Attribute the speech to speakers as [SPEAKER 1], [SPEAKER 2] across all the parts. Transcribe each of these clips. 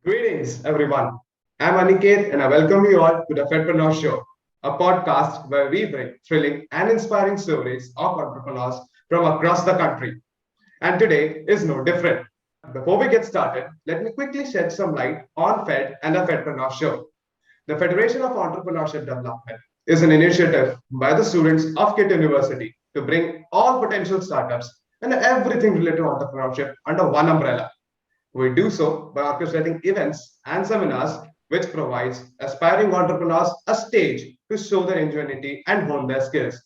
[SPEAKER 1] Greetings, everyone. I'm Aniket, and I welcome you all to the FEDpreneur Show, a podcast where we bring thrilling and inspiring stories of entrepreneurs from across the country. And today is no different. Before we get started, let me quickly shed some light on Fed and the FEDpreneur Show. The Federation of Entrepreneurship Development is an initiative by the students of KIT University to bring all potential startups and everything related to entrepreneurship under one umbrella. We do so by orchestrating events and seminars which provides aspiring entrepreneurs a stage to show their ingenuity and hone their skills.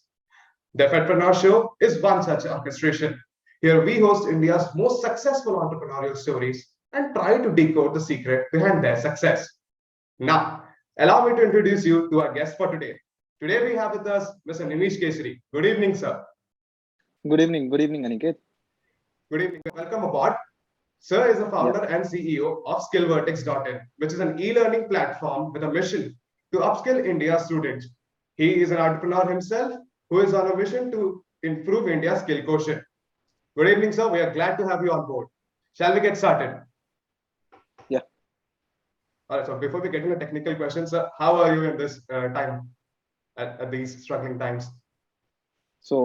[SPEAKER 1] The FEDpreneur Show is one such orchestration. Here we host India's most successful entrepreneurial stories and try to decode the secret behind their success. Now, allow me to introduce you to our guest for today. Today we have with us Mr. Nimish Keshri. Good evening, sir.
[SPEAKER 2] Good evening, Aniket.
[SPEAKER 1] Good evening. Welcome aboard. Sir is the
[SPEAKER 2] Yeah.
[SPEAKER 1] founder and CEO of skillvertex.in, which is an e-learning platform with a mission to upskill India's students. He is an entrepreneur himself who is on a mission to improve India's skill quotient. Good evening, sir. We are glad to have you on board. Shall we get started?
[SPEAKER 2] Yeah.
[SPEAKER 1] All right. So before we get into technical questions, sir, how are you in this time at these struggling times?
[SPEAKER 2] So,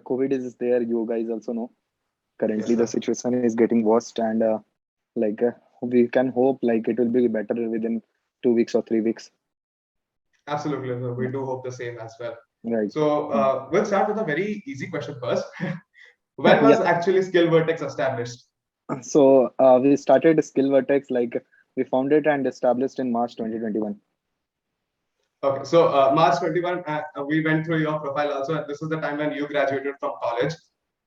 [SPEAKER 2] COVID is there. You guys also know.
[SPEAKER 1] Yes,
[SPEAKER 2] Currently, the
[SPEAKER 1] sir.
[SPEAKER 2] situation is getting worse, and we can hope like it will be better within 2 weeks or 3 weeks.
[SPEAKER 1] Absolutely, sir. We
[SPEAKER 2] Yeah.
[SPEAKER 1] do hope the same as well.
[SPEAKER 2] Right.
[SPEAKER 1] So
[SPEAKER 2] Mm.
[SPEAKER 1] we'll start with a very easy question first. When was
[SPEAKER 2] Yeah.
[SPEAKER 1] actually Skill Vertex established?
[SPEAKER 2] So we started Skill Vertex we founded and established in March 2021.
[SPEAKER 1] Okay, so March 21, we went through your profile also, and this is the time when you graduated from college.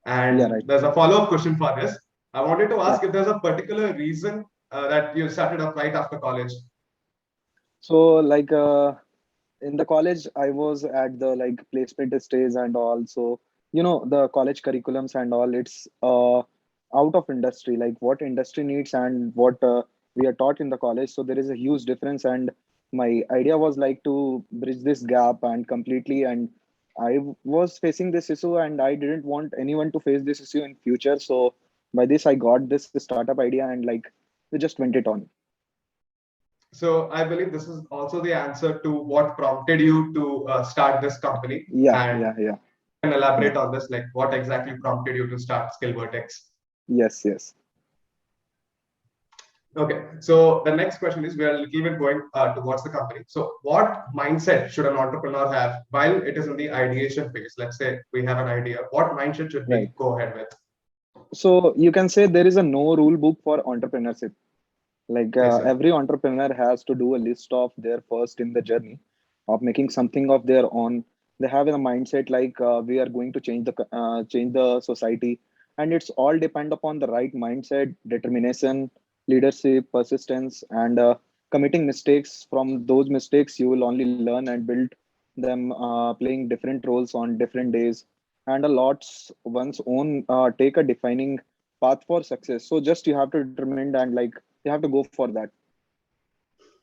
[SPEAKER 2] Yeah.
[SPEAKER 1] And
[SPEAKER 2] Right.
[SPEAKER 1] there's a follow-up question for this. I wanted to
[SPEAKER 2] Yeah.
[SPEAKER 1] ask if there's a particular reason that you started up right after college.
[SPEAKER 2] So in the college, I was at the placement stage and all. So the college curriculums and all. It's out of industry, like what industry needs and what we are taught in the college. So there is a huge difference, and my idea was like to bridge this gap and completely. And I was facing this issue, and I didn't want anyone to face this issue in future. So by this, I got this startup idea, and we just went it on.
[SPEAKER 1] So I believe this is also the answer to what prompted you to start this company.
[SPEAKER 2] Yeah,
[SPEAKER 1] And
[SPEAKER 2] yeah, yeah,
[SPEAKER 1] can
[SPEAKER 2] yeah.
[SPEAKER 1] elaborate on this, like what exactly prompted you to start Skill Vertex?
[SPEAKER 2] Yes, yes.
[SPEAKER 1] Okay, so the next question is we are a little bit going towards the company. So, what mindset should an entrepreneur have while it is in the ideation phase? Let's say we have an idea. What mindset should
[SPEAKER 2] Right.
[SPEAKER 1] we go ahead with?
[SPEAKER 2] So you can say there is a no rule book for entrepreneurship.
[SPEAKER 1] Yes, sir.
[SPEAKER 2] Every entrepreneur has to do a list of their first in the journey of making something of their own. They have a mindset we are going to change the society, and it's all depend upon the right mindset, determination, leadership, persistence, and committing mistakes. From those mistakes, you will only learn and build them, playing different roles on different days, and a lot's one's own take a defining path for success. So just you have to determine and you have to go for that.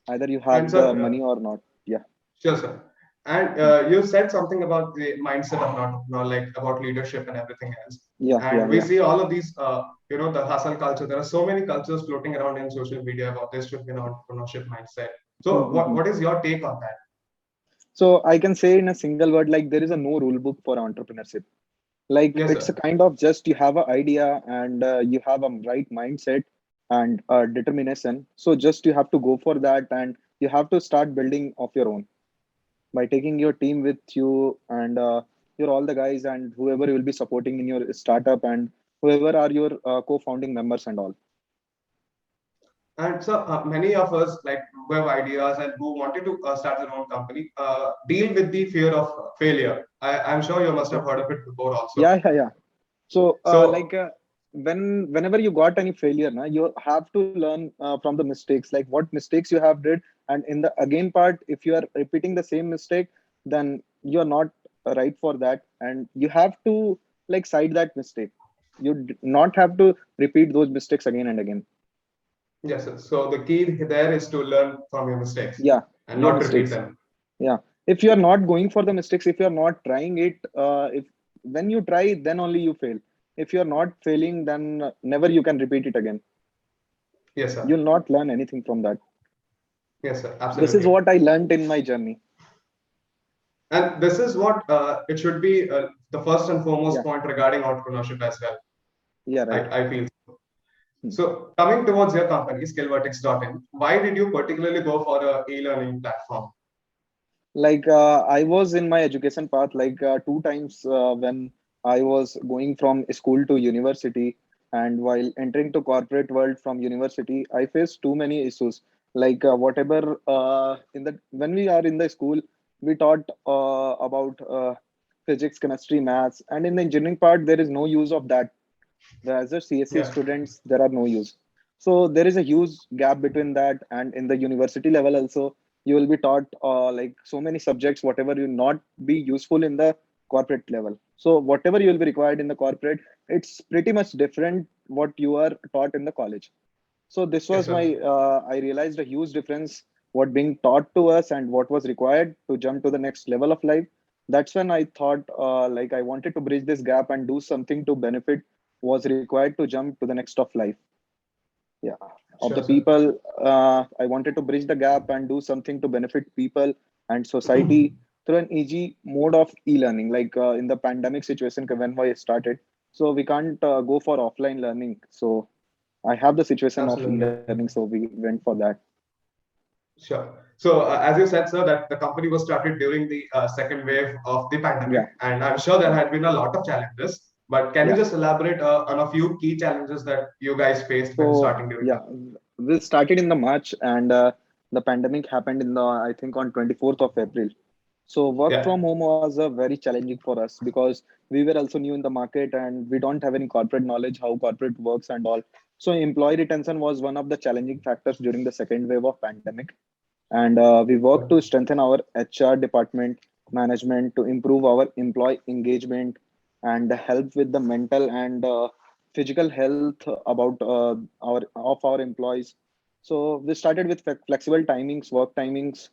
[SPEAKER 2] Either you have
[SPEAKER 1] And
[SPEAKER 2] the
[SPEAKER 1] sir,
[SPEAKER 2] money or not. Yeah.
[SPEAKER 1] sure, sir. And
[SPEAKER 2] Mm.
[SPEAKER 1] you said something about the mindset of an entrepreneur, like about leadership and everything else.
[SPEAKER 2] Yeah. Yeah.
[SPEAKER 1] And we
[SPEAKER 2] Yeah.
[SPEAKER 1] see all of these, the hustle culture. There are so many cultures floating around in social media about this should be an entrepreneurship mindset. So,
[SPEAKER 2] Mm-hmm.
[SPEAKER 1] what is your take on that?
[SPEAKER 2] So I can say in a single word, there is a no rule book for entrepreneurship.
[SPEAKER 1] Yes,
[SPEAKER 2] It's a
[SPEAKER 1] sir.
[SPEAKER 2] kind of just you have an idea and you have a right mindset and determination. So just you have to go for that, and you have to start building of your own by taking your team with you, and you're all the guys and whoever you will be supporting in your startup, and whoever are your co-founding members and all.
[SPEAKER 1] And so many of us, like who have ideas and who wanted to start their own company, deal with the fear of failure. I'm sure you must
[SPEAKER 2] Yeah.
[SPEAKER 1] have heard of it before also.
[SPEAKER 2] Yeah. Yeah. Yeah. So,
[SPEAKER 1] So
[SPEAKER 2] whenever you got any failure, na, you have to learn from the mistakes, like what mistakes you have did, and in the again part, if you are repeating the same mistake, then you are not right for that, and you have to side that mistake. You not have to repeat those mistakes again and again.
[SPEAKER 1] yes, sir. So the key there is to learn from your mistakes
[SPEAKER 2] Yeah,
[SPEAKER 1] and
[SPEAKER 2] your
[SPEAKER 1] not repeat
[SPEAKER 2] mistakes.
[SPEAKER 1] them.
[SPEAKER 2] Yeah, if you are not going for the mistakes, if you are not trying it, if when you try, then only you fail. If you are not failing, then never you can repeat it again.
[SPEAKER 1] Yes, sir.
[SPEAKER 2] You'll not learn anything from that.
[SPEAKER 1] Yes, sir.
[SPEAKER 2] This is
[SPEAKER 1] Absolutely.
[SPEAKER 2] what I learned in my journey.
[SPEAKER 1] And this is what it should be the first and foremost
[SPEAKER 2] Yeah,
[SPEAKER 1] point regarding entrepreneurship as well.
[SPEAKER 2] yeah,
[SPEAKER 1] I,
[SPEAKER 2] right.
[SPEAKER 1] I feel.
[SPEAKER 2] Hmm.
[SPEAKER 1] So coming towards your company, skillvertex.in, why did you particularly go for the e-learning platform?
[SPEAKER 2] Like I was in my education path like two times when I was going from school to university, and while entering to corporate world from university, I faced too many issues. Like whatever in the when we are in the school, we taught about physics, chemistry, maths, and in the engineering part there is no use of that. As a CSE
[SPEAKER 1] Yeah,
[SPEAKER 2] students, there are no use. So there is a huge gap between that, and in the university level also, you will be taught like so many subjects, whatever you not be useful in the corporate level. So whatever you will be required in the corporate, it's pretty much different what you are taught in the college. So this
[SPEAKER 1] yes,
[SPEAKER 2] was
[SPEAKER 1] sir.
[SPEAKER 2] my I realized a huge difference what being taught to us and what was required to jump to the next level of life. That's when I thought like I wanted to bridge this gap and do something to benefit was required to jump to the next of life. Yeah, of the
[SPEAKER 1] Sure, sir.
[SPEAKER 2] people. I wanted to bridge the gap and do something to benefit people and society through an easy mode of e-learning. Like in the pandemic situation when I started, so we can't go for offline learning. So I have the situation of
[SPEAKER 1] Absolutely.
[SPEAKER 2] e-learning, so we went for that.
[SPEAKER 1] Sure. So, as you said, sir, that the company was started during the second wave of the pandemic,
[SPEAKER 2] Yeah,
[SPEAKER 1] and I'm sure there
[SPEAKER 2] yeah,
[SPEAKER 1] had been a lot of challenges. But can you
[SPEAKER 2] yeah.
[SPEAKER 1] just elaborate on a few key challenges that you guys faced when
[SPEAKER 2] So
[SPEAKER 1] starting during
[SPEAKER 2] yeah,
[SPEAKER 1] the?
[SPEAKER 2] we started in the March, and the pandemic happened in the I think on 24th of April. So work
[SPEAKER 1] Yeah.
[SPEAKER 2] from home was very challenging for us because we were also new in the market and we don't have any corporate knowledge how corporate works and all. So employee retention was one of the challenging factors during the second wave of pandemic. And we worked to strengthen our HR department management to improve our employee engagement and help with the mental and physical health about our employees. So we started with flexible timings, work timings,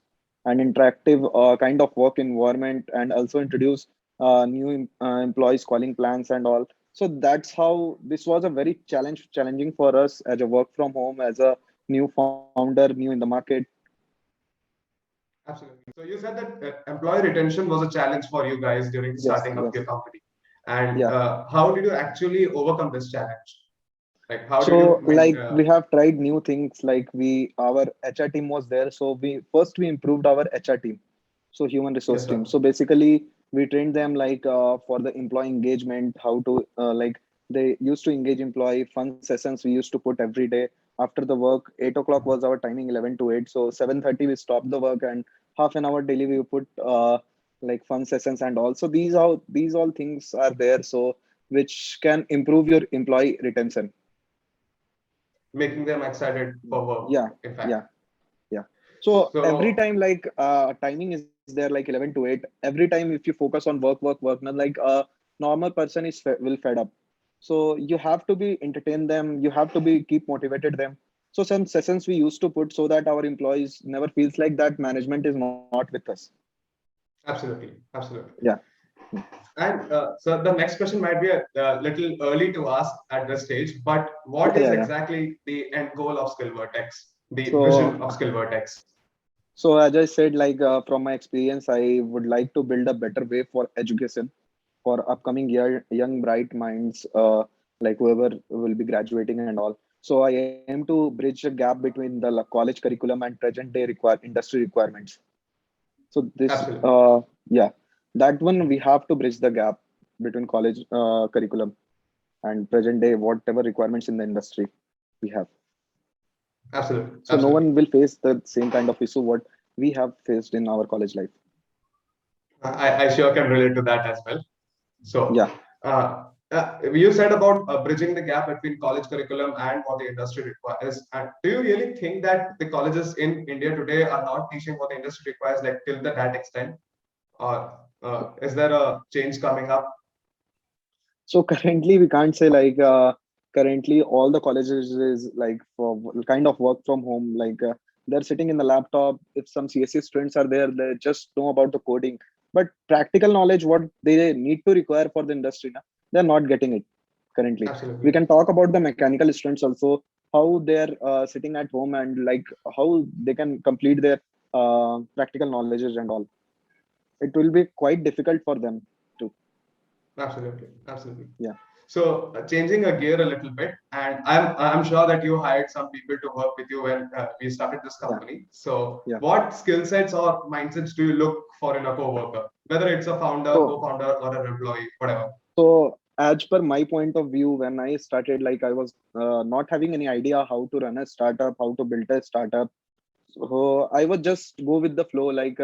[SPEAKER 2] and interactive kind of work environment, and also introduce new employees calling plans and all. So that's how this was a very challenging for us as a work from home as a new founder, new in the market.
[SPEAKER 1] Absolutely. So you said that employee retention was a challenge for you guys during the
[SPEAKER 2] Yes,
[SPEAKER 1] starting of
[SPEAKER 2] yes,
[SPEAKER 1] your company, and
[SPEAKER 2] yeah.
[SPEAKER 1] how did you actually overcome this challenge? Like, how did you
[SPEAKER 2] So
[SPEAKER 1] make?
[SPEAKER 2] like we have tried new things. Like we our HR team was there, so we improved our HR team, so human resource
[SPEAKER 1] Yes,
[SPEAKER 2] team.
[SPEAKER 1] sir.
[SPEAKER 2] So basically we trained them like for the employee engagement, how to like they used to engage employee fun sessions we used to put every day after the work. 8 o'clock was our timing, 11 to 8. So 7:30 we stopped the work, and half an hour daily we put like fun sessions and all. So these all things are there, so which can improve your employee retention.
[SPEAKER 1] Making them excited for work.
[SPEAKER 2] Yeah,
[SPEAKER 1] In
[SPEAKER 2] yeah,
[SPEAKER 1] fact.
[SPEAKER 2] yeah. So every
[SPEAKER 1] So
[SPEAKER 2] time, like timing is there, like 11 to 8. Every time, if you focus on work, not like a normal person is will fed up. So you have to be entertain them. You have to be keep motivated them. So some sessions we used to put so that our employees never feels like that management is not with us.
[SPEAKER 1] absolutely, absolutely.
[SPEAKER 2] Yeah.
[SPEAKER 1] And so the next question might be a little early to ask at this stage, but
[SPEAKER 2] Yeah,
[SPEAKER 1] what is
[SPEAKER 2] yeah, yeah.
[SPEAKER 1] exactly the end goal of Skill Vertex, the vision
[SPEAKER 2] So
[SPEAKER 1] of Skill Vertex?
[SPEAKER 2] so as I said, like from my experience, I would like to build a better way for education for upcoming young bright minds, like whoever will be graduating and all. So I aim to bridge a gap between the college curriculum and present day industry requirements. So this,
[SPEAKER 1] Absolutely,
[SPEAKER 2] yeah, that one we have to bridge the gap between college curriculum and present day whatever requirements in the industry we have.
[SPEAKER 1] absolutely,
[SPEAKER 2] So no
[SPEAKER 1] absolutely.
[SPEAKER 2] one will face the same kind of issue what we have faced in our college life.
[SPEAKER 1] I sure can relate to that as well. So,
[SPEAKER 2] Yeah.
[SPEAKER 1] you said about bridging the gap between college curriculum and what the industry requires. And do you really think that the colleges in India today are not teaching what the industry requires, like till that extent? Or is there a change coming up?
[SPEAKER 2] So currently, we can't say like currently all the colleges is like for kind of work from home. Like they're sitting in the laptop. If some CSE students are there, they just know about the coding. But practical knowledge, what they need to require for the industry, na, they're not getting it currently. We
[SPEAKER 1] Absolutely.
[SPEAKER 2] can talk about the mechanical students also. how they're sitting at home and like how they can complete their practical knowledges and all. It will be quite difficult for them to.
[SPEAKER 1] Absolutely, absolutely.
[SPEAKER 2] Yeah.
[SPEAKER 1] So changing a gear a little bit, and I'm sure that you hired some people to work with you when we started this
[SPEAKER 2] Yeah.
[SPEAKER 1] company. So
[SPEAKER 2] Yeah.
[SPEAKER 1] what skill sets or mindsets do you look for in a coworker, whether it's a founder,
[SPEAKER 2] So
[SPEAKER 1] co-founder, or an employee, whatever?
[SPEAKER 2] So, as per my point of view, when I started, like I was not having any idea how to run a startup, how to build a startup. So I would just go with the flow. Like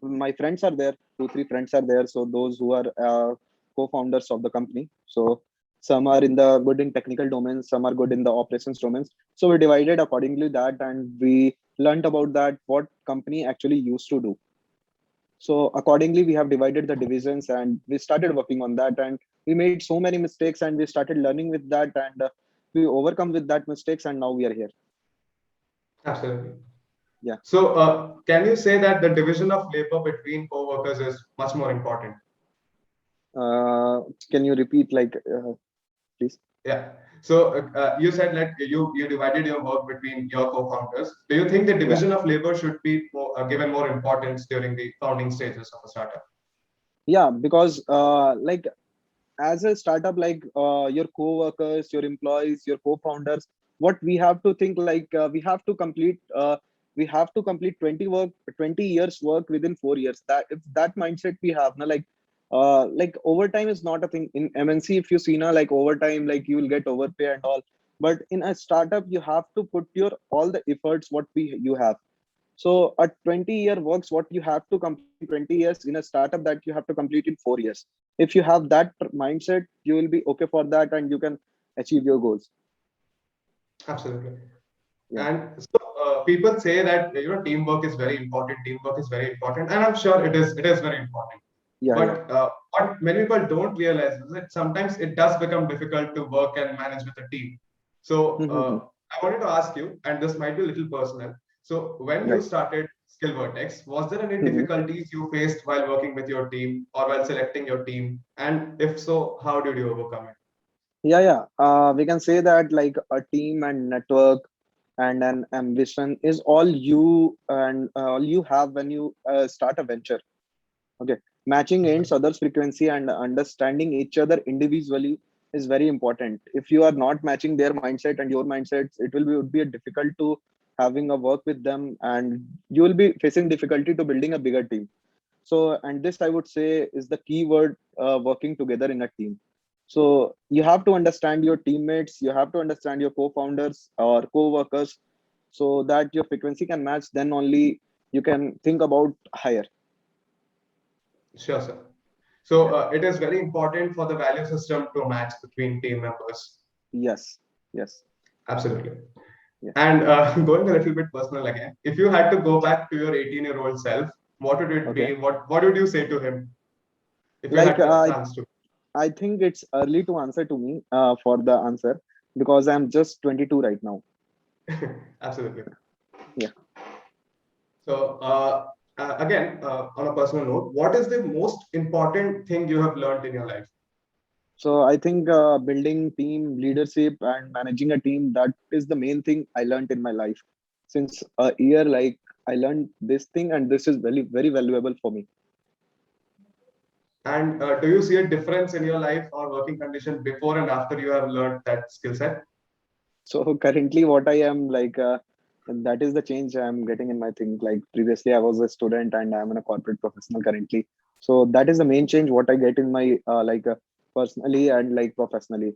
[SPEAKER 2] my friends are there, two, three friends are there. So those who are co-founders of the company. So some are in the good in technical domains, some are good in the operations domains. So we divided accordingly that, and we learned about that what company actually used to do. So accordingly, we have divided the divisions and we started working on that. And we made so many mistakes and we started learning with that. And we overcome with that mistakes. And now we are here.
[SPEAKER 1] Absolutely.
[SPEAKER 2] Yeah.
[SPEAKER 1] So can you say that the division of labor between co-workers is much more important?
[SPEAKER 2] Can you repeat, like, please?
[SPEAKER 1] Yeah. So you said that you divided your work between your co-founders. Do you think the
[SPEAKER 2] Yeah.
[SPEAKER 1] division of labor should be given more importance during the founding stages of a startup?
[SPEAKER 2] Yeah. Because, like, as a startup, like your co-workers, your employees, your co-founders, what we have to think, like, we have to complete 20 years work within 4 years. That if that mindset we have now, like overtime is not a thing in MNC. If you see now, like overtime, like you will get overpay and all. But in a startup, you have to put your all the efforts what we you have. So a 20-year works what you have to complete in 20 years in a startup that you have to complete in 4 years. If you have that mindset, you will be okay for that and you can achieve your goals.
[SPEAKER 1] Absolutely.
[SPEAKER 2] Yeah.
[SPEAKER 1] And so people say that teamwork is very important. Teamwork is very important, and I'm sure it is. It is very important.
[SPEAKER 2] Yeah. Yeah.
[SPEAKER 1] But what many people don't realize is that sometimes it does become difficult to work and manage with a team. So I wanted to ask you, and this might be a little personal. So when you
[SPEAKER 2] Right.
[SPEAKER 1] started Skill Vertex, was there any
[SPEAKER 2] Mhm.
[SPEAKER 1] difficulties you faced while working with your team or while selecting your team? And if so, how did you overcome it?
[SPEAKER 2] Yeah. Yeah. We can say that like a team and network and an ambition is all you and all you have when you start a venture. Okay. Matching ends, others' frequency, and understanding each other individually is very important. If you are not matching their mindset and your mindsets, it would be a difficult to having a work with them, and you will be facing difficulty to building a bigger team. So, and this I would say is the key word, working together in a team. So you have to understand your teammates, you have to understand your co-founders or co-workers, so that your frequency can match. Then only you can think about higher.
[SPEAKER 1] Sure, sir. So
[SPEAKER 2] Yeah.
[SPEAKER 1] it is very important for the value system to match between team members.
[SPEAKER 2] Yes. Yes.
[SPEAKER 1] Absolutely.
[SPEAKER 2] Yeah.
[SPEAKER 1] And going a little bit personal again, if you had to go back to your 18-year-old self, what would it
[SPEAKER 2] Okay.
[SPEAKER 1] be? What would you say to him if you
[SPEAKER 2] Like
[SPEAKER 1] had the chance to?
[SPEAKER 2] I think it's early to answer to me for the answer because I'm just 22 right now.
[SPEAKER 1] Absolutely.
[SPEAKER 2] Yeah.
[SPEAKER 1] So again, on a personal note, what is the most important thing you have learned in your life?
[SPEAKER 2] So I think building team leadership and managing a team, that is the main thing I learned in my life. Since a year, like I learned this thing, and this is very very valuable for me.
[SPEAKER 1] And do you see a difference in your life or working condition before and after you have learned that skill set?
[SPEAKER 2] So currently, what I am like, that is the change I'm getting in my thing. Like previously, I was a student and I'm a corporate professional currently. So that is the main change what I get in my personally and like professionally.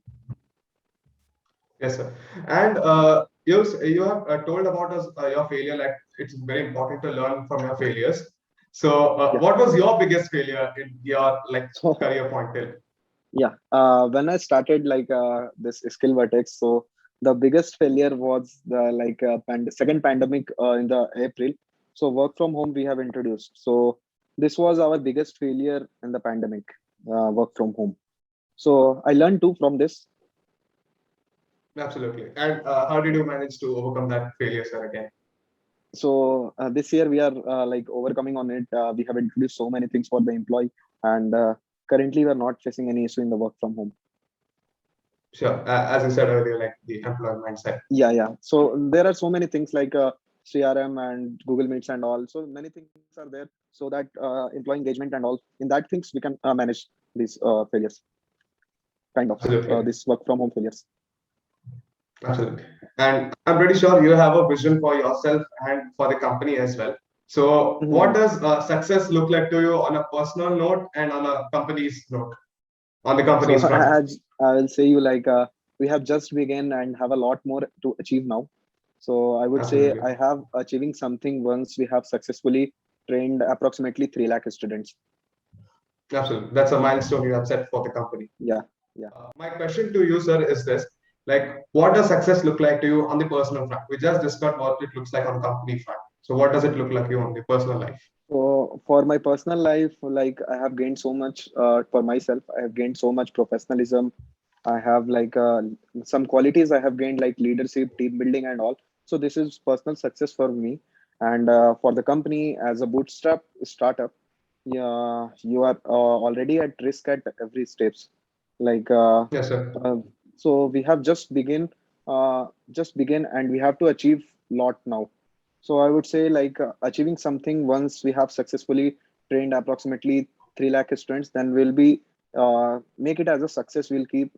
[SPEAKER 1] Yes, sir. And you have told about us your failure. Like it's very important to learn from your failures. So,
[SPEAKER 2] Yeah.
[SPEAKER 1] what was your biggest failure in your like
[SPEAKER 2] So
[SPEAKER 1] career point till?
[SPEAKER 2] yeah, when I started like this skill vertex, so the biggest failure was the like second pandemic in the April. So work from home we have introduced. So this was our biggest failure in the pandemic, work from home. So I learned too from this.
[SPEAKER 1] Absolutely. And how did you manage to overcome that failure, sir? Again.
[SPEAKER 2] So this year we are like overcoming on it. We have introduced so many things for the employee, and currently we are not facing any issue in the work from home.
[SPEAKER 1] Sure. As you said earlier, like the employee mindset.
[SPEAKER 2] Yeah. So there are so many things like CRM and Google Meets and all. So many things are there so that employee engagement and all. In that things we can manage these failures, kind of
[SPEAKER 1] Absolutely.
[SPEAKER 2] this work from home failures.
[SPEAKER 1] Absolutely. And I'm pretty sure you have a vision for yourself and for the company as well. So, what
[SPEAKER 2] Mhm.
[SPEAKER 1] does success look like to you on a personal note and on a company's note, on the
[SPEAKER 2] So
[SPEAKER 1] company's front?
[SPEAKER 2] as I will say you like we have just begun and have a lot more to achieve now. So I would say
[SPEAKER 1] Absolutely.
[SPEAKER 2] I have achieving something once we have successfully trained approximately 3 lakh students.
[SPEAKER 1] Absolutely. That's a milestone you have set for the company.
[SPEAKER 2] Yeah, yeah.
[SPEAKER 1] My question to you, sir, is this: like, what does success look like to you on the personal front? We just discussed what it looks like on company front. So, what does it look like you on the personal life?
[SPEAKER 2] So for my personal life, like I have gained so much for myself. I have gained so much professionalism. I have like some qualities I have gained like leadership, team building, and all. So this is personal success for me, and for the company as a bootstrap startup. Yeah, you are already at risk at every steps. Like
[SPEAKER 1] Yes, sir.
[SPEAKER 2] uh, so we have just begin, and we have to achieve lot now. So I would say like achieving something once we have successfully trained approximately 3 lakh students, then we'll be make it as a success. We'll keep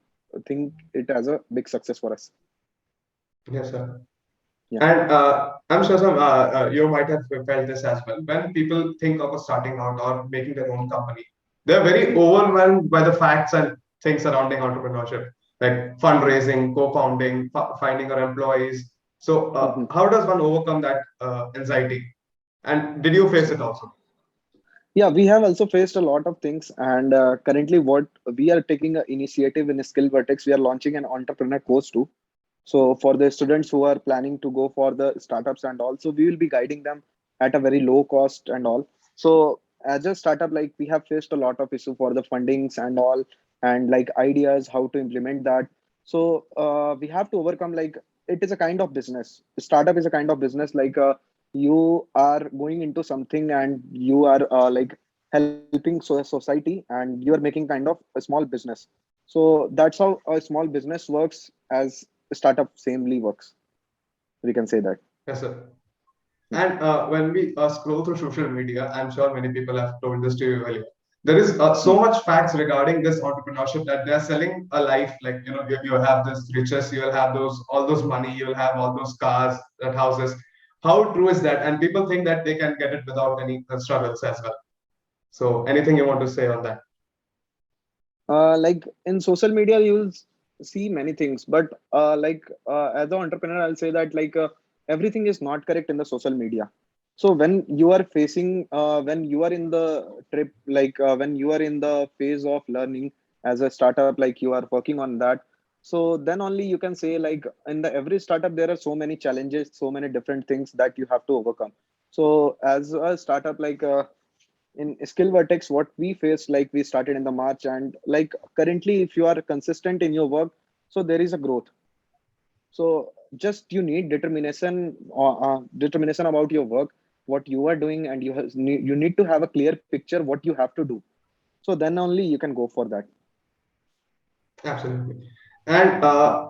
[SPEAKER 2] think it as a big success for us.
[SPEAKER 1] Yes, sir.
[SPEAKER 2] Yeah.
[SPEAKER 1] And I'm sure some you might have felt this as well. When people think of starting out or making their own company, they're very overwhelmed by the facts and things surrounding entrepreneurship, like fundraising, co-founding, finding our employees. So,
[SPEAKER 2] Mhm.
[SPEAKER 1] how does one overcome that anxiety? And did you face it also?
[SPEAKER 2] Yeah, we have also faced a lot of things, and currently, what we are taking an initiative in Skill Vertex, we are launching an entrepreneur course too. So for the students who are planning to go for the startups and also we will be guiding them at a very low cost and all. So as a startup, like we have faced a lot of issue for the fundings and all, and like ideas how to implement that. So we have to overcome like it is a kind of business. Startup is a kind of business like you are going into something and you are like helping society and you are making kind of a small business. So that's how a small business works as startup samely works. We can say that.
[SPEAKER 1] Yes, sir.
[SPEAKER 2] Yeah.
[SPEAKER 1] And when we scroll through social media, I'm sure many people have told this to you earlier. There is so
[SPEAKER 2] Mm.
[SPEAKER 1] much facts regarding this entrepreneurship that they're selling a life like you have this riches, you will have those all those money, you will have all those cars, that houses. How true is that? And people think that they can get it without any struggles as well. So anything you want to say on that?
[SPEAKER 2] Like in social media, you'll see many things, but like as an entrepreneur, I'll say that like everything is not correct in the social media. So when you are facing, when you are in the trip, like when you are in the phase of learning as a startup, like you are working on that. So then only you can say like in the every startup there are so many challenges, so many different things that you have to overcome. So as a startup, like in skill vertex what we faced like we started in the march and like currently if you are consistent in your work so there is a growth. So just you need determination about your work, what you are doing, and you need to have a clear picture what you have to do, so then only you can go for that.
[SPEAKER 1] Absolutely. And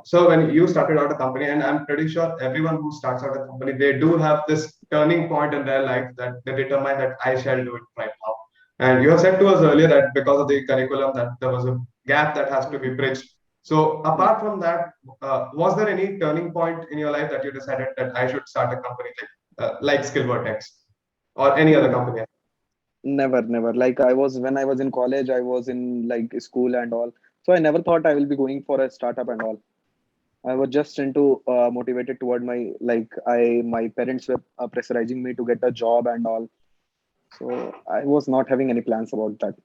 [SPEAKER 1] so when you started out a company, and I'm pretty sure everyone who starts out a company, they do have this turning point in their life that they determine that I shall do it right now. And you have said to us earlier that because of the curriculum that there was a gap that has to be
[SPEAKER 2] Mhm.
[SPEAKER 1] bridged. So
[SPEAKER 2] Mhm.
[SPEAKER 1] apart from that, was there any turning point in your life that you decided that I should start a company like Skillvertex or any other
[SPEAKER 2] No,
[SPEAKER 1] company?
[SPEAKER 2] never. Like I was when I was in college, I was in like school and all. So I never thought I will be going for a startup and all. I was just into motivated toward my like I my parents were pressurizing me to get a job and all. So I was not having any plans about that.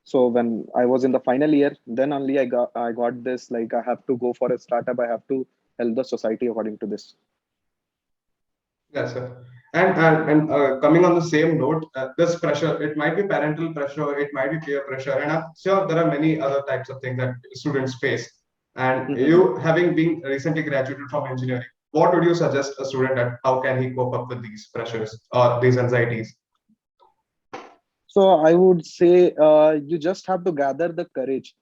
[SPEAKER 2] So when I was in the final year, then only I got this like I have to go for a startup. I have to help the society according to this.
[SPEAKER 1] Yes, sir. And coming on the same note, this pressure, it might be parental pressure, it might be peer pressure, and I'm sure there are many other types of things that students face. And
[SPEAKER 2] Mhm.
[SPEAKER 1] you, having been recently graduated from engineering, what would you suggest a student that how can he cope up with these pressures or these anxieties?
[SPEAKER 2] So I would say you just have to gather the courage.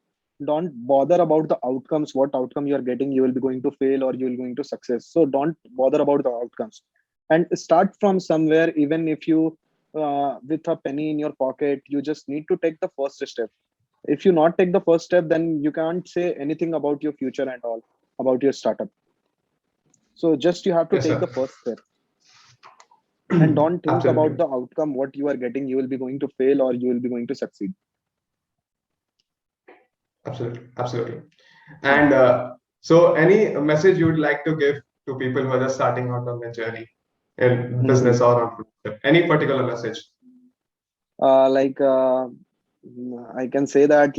[SPEAKER 2] Don't bother about the outcomes, what outcome you are getting, you will be going to fail or you will going to success. So don't bother about the outcomes, and start from somewhere. Even if you with a penny in your pocket, you just need to take the first step. If you not take the first step, then you can't say anything about your future and all, about your startup. So just you have to
[SPEAKER 1] Yes,
[SPEAKER 2] take
[SPEAKER 1] sir.
[SPEAKER 2] the first step, and don't think about
[SPEAKER 1] Absolutely.
[SPEAKER 2] the outcome, what you are getting, you will be going to fail or you will be going to succeed.
[SPEAKER 1] Absolutely. Absolutely.
[SPEAKER 2] Yeah.
[SPEAKER 1] And so, any message you would like to give to people who are just starting out on their journey in
[SPEAKER 2] Mhm.
[SPEAKER 1] business or entrepreneurship? Any particular message?
[SPEAKER 2] Like I can say that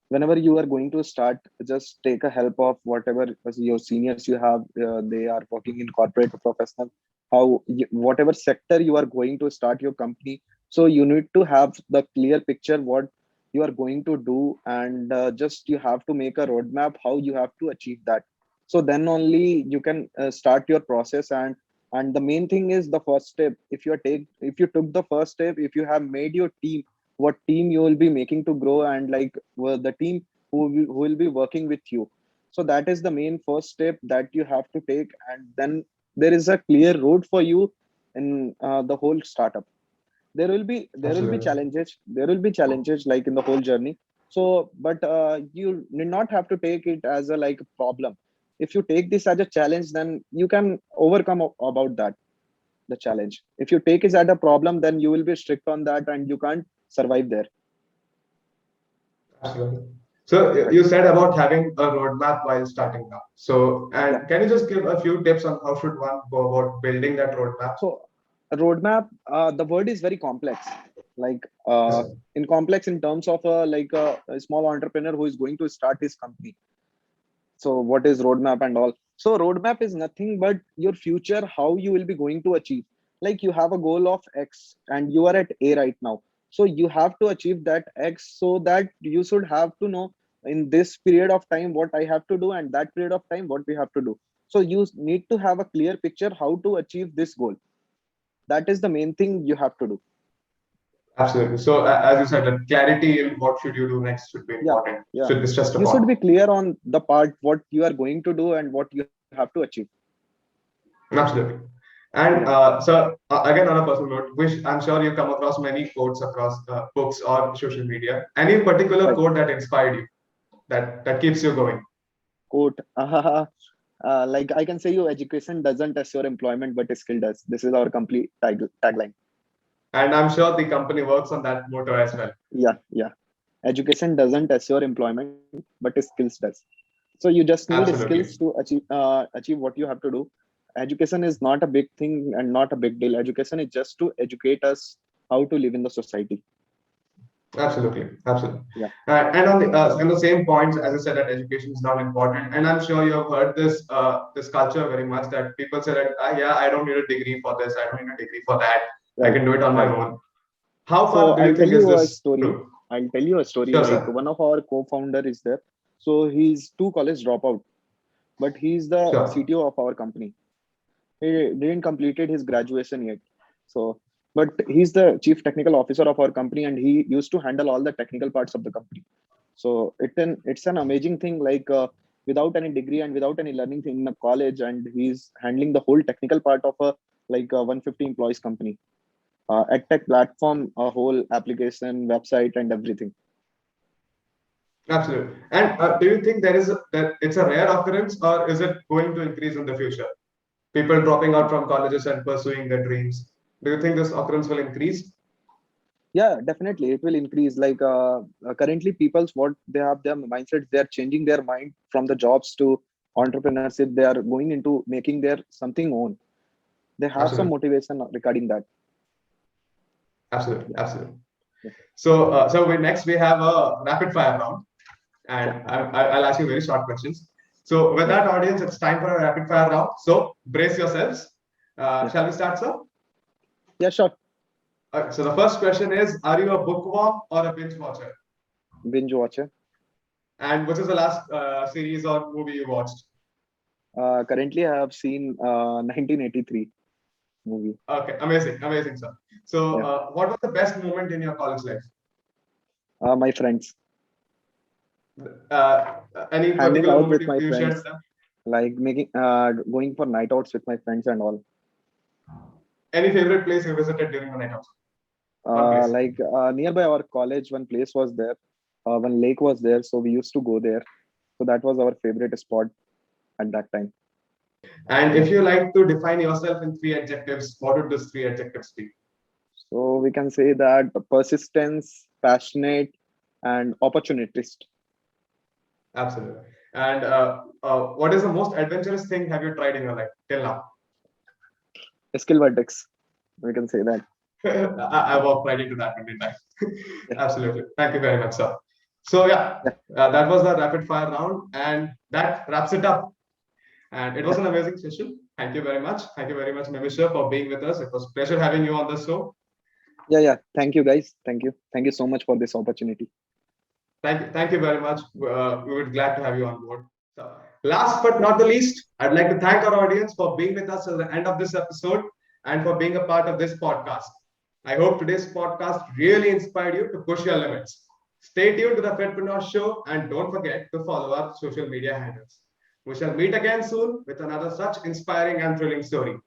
[SPEAKER 2] whenever you are going to start, just take a help of whatever your seniors you have. They are working in corporate or professional. Whatever sector you are going to start your company, so you need to have the clear picture what you are going to do, and just you have to make a roadmap how you have to achieve that. So then only you can start your process. And the main thing is the first step. If you took the first step, if you have made your team, what team you will be making to grow, and the team who will be working with you. So that is the main first step that you have to take, and then there is a clear road for you in the whole startup. There will be
[SPEAKER 1] Absolutely.
[SPEAKER 2] challenges like in the whole journey. So but you need not have to take it as a like problem. If you take this as a challenge, then you can overcome about that, the challenge. If you take it as a problem, then you will be strict on that and you can't survive there.
[SPEAKER 1] Absolutely. So
[SPEAKER 2] Right.
[SPEAKER 1] you said about having a roadmap while starting now. So,
[SPEAKER 2] Yeah.
[SPEAKER 1] and can you just give a few tips on how should one go about building that roadmap?
[SPEAKER 2] So a roadmap, the word is very complex. Like
[SPEAKER 1] Yes, sir.
[SPEAKER 2] in complex in terms of a small entrepreneur who is going to start his company. So what is roadmap and all? So roadmap is nothing but your future, how you will be going to achieve. Like you have a goal of X and you are at A right now. So you have to achieve that X, so that you should have to know in this period of time what I have to do, and that period of time what we have to do. So you need to have a clear picture how to achieve this goal. That is the main thing you have to do.
[SPEAKER 1] Absolutely. So, as you said, that clarity in what should you do next should be
[SPEAKER 2] Yeah,
[SPEAKER 1] important.
[SPEAKER 2] yeah.
[SPEAKER 1] Should be stressed
[SPEAKER 2] You should
[SPEAKER 1] upon.
[SPEAKER 2] be clear on the part what you are going to do and what you have to achieve.
[SPEAKER 1] Absolutely. And
[SPEAKER 2] Yeah.
[SPEAKER 1] again, on a personal note, which I'm sure you come across many quotes across books or social media. Any particular
[SPEAKER 2] Right.
[SPEAKER 1] quote that inspired you, that keeps you going?
[SPEAKER 2] Quote. Like I can say you, education doesn't assure employment, but skill does. This is our complete tagline.
[SPEAKER 1] And I'm sure the company works on that motto as well.
[SPEAKER 2] Yeah, yeah. Education doesn't assure employment, but skills does. So you just need skills
[SPEAKER 1] Absolutely.
[SPEAKER 2] to achieve what you have to do. Education is not a big thing and not a big deal. Education is just to educate us how to live in the society.
[SPEAKER 1] Absolutely, absolutely.
[SPEAKER 2] Yeah.
[SPEAKER 1] And on the same points, as I said, that education is not important. And I'm sure you have heard this culture very much that people say that yeah, I don't need a degree for this, I don't need a degree for that. I
[SPEAKER 2] Right.
[SPEAKER 1] can do it on my
[SPEAKER 2] Right.
[SPEAKER 1] own. How
[SPEAKER 2] So
[SPEAKER 1] far do you
[SPEAKER 2] I'll tell
[SPEAKER 1] think is
[SPEAKER 2] you a
[SPEAKER 1] this
[SPEAKER 2] story.
[SPEAKER 1] true?
[SPEAKER 2] I'll tell you a story.
[SPEAKER 1] Sure,
[SPEAKER 2] Like
[SPEAKER 1] sir.
[SPEAKER 2] one of our co-founder is there. So he's two college dropout, but he's the
[SPEAKER 1] Sure.
[SPEAKER 2] CTO of our company. He didn't completed his graduation yet. So, but he's the chief technical officer of our company, and he used to handle all the technical parts of the company. So it's an amazing thing. Without any degree and without any learning thing in a college, and he's handling the whole technical part of a 150 employees company, edtech platform, a whole application, website, and everything.
[SPEAKER 1] Absolutely. And do you think that it's a rare occurrence, or is it going to increase in the future? People dropping out from colleges and pursuing their dreams. Do you think this occurrence will increase?
[SPEAKER 2] Yeah, definitely it will increase. Currently people's what they have their mindsets, they are changing their mind from the jobs to entrepreneurship. They are going into making their something own. They have some
[SPEAKER 1] Absolutely.
[SPEAKER 2] motivation regarding that.
[SPEAKER 1] Absolutely.
[SPEAKER 2] Yeah,
[SPEAKER 1] Absolutely.
[SPEAKER 2] yeah.
[SPEAKER 1] Next we have a rapid fire round, and
[SPEAKER 2] Sure.
[SPEAKER 1] I'll ask you very short questions. So with
[SPEAKER 2] Yeah,
[SPEAKER 1] that, audience, it's time for a rapid fire round. So brace yourselves.
[SPEAKER 2] yeah,
[SPEAKER 1] Shall we start, sir?
[SPEAKER 2] yeah, sure.
[SPEAKER 1] So the first question is: Are you a bookworm or a binge watcher?
[SPEAKER 2] Binge watcher.
[SPEAKER 1] And which is the last series or movie you watched?
[SPEAKER 2] Currently I have seen 1983 movie.
[SPEAKER 1] Okay, amazing, amazing, sir. So,
[SPEAKER 2] Yeah.
[SPEAKER 1] what was the best moment in your college life?
[SPEAKER 2] My friends.
[SPEAKER 1] Any
[SPEAKER 2] Hanging
[SPEAKER 1] particular
[SPEAKER 2] out
[SPEAKER 1] moment
[SPEAKER 2] with my
[SPEAKER 1] you shared
[SPEAKER 2] friends,
[SPEAKER 1] with them?
[SPEAKER 2] like making going for night outs with my friends and all.
[SPEAKER 1] Any favorite place you visited during the night out? One place.
[SPEAKER 2] Nearby our college, one place was there, one lake was there, so we used to go there. So that was our favorite spot at that time.
[SPEAKER 1] And if you like to define yourself in three adjectives, what would those three adjectives be?
[SPEAKER 2] So we can say that persistence, passionate, and opportunist.
[SPEAKER 1] Absolutely. And what is the most adventurous thing have you tried in your life till now?
[SPEAKER 2] Skill Vertex. We can say that.
[SPEAKER 1] I walked right into that many times.
[SPEAKER 2] Yeah.
[SPEAKER 1] Absolutely. Thank you very much, sir. So yeah,
[SPEAKER 2] Yeah.
[SPEAKER 1] that was the rapid fire round, and that wraps it up. And it was
[SPEAKER 2] Yeah.
[SPEAKER 1] an amazing session. Thank you very much. Thank you very much, Nimish, sir, for being with us. It was a pleasure having you on the show.
[SPEAKER 2] Yeah. Thank you, guys. Thank you. Thank you so much for this opportunity.
[SPEAKER 1] Thank you very much. We were glad to have you on board. So, last but not the least, I'd like to thank our audience for being with us at the end of this episode and for being a part of this podcast. I hope today's podcast really inspired you to push your limits. Stay tuned to the FEDpreneur Show and don't forget to follow our social media handles. We shall meet again soon with another such inspiring and thrilling story.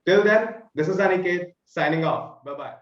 [SPEAKER 1] Till then, this is Aniket signing off. Bye bye.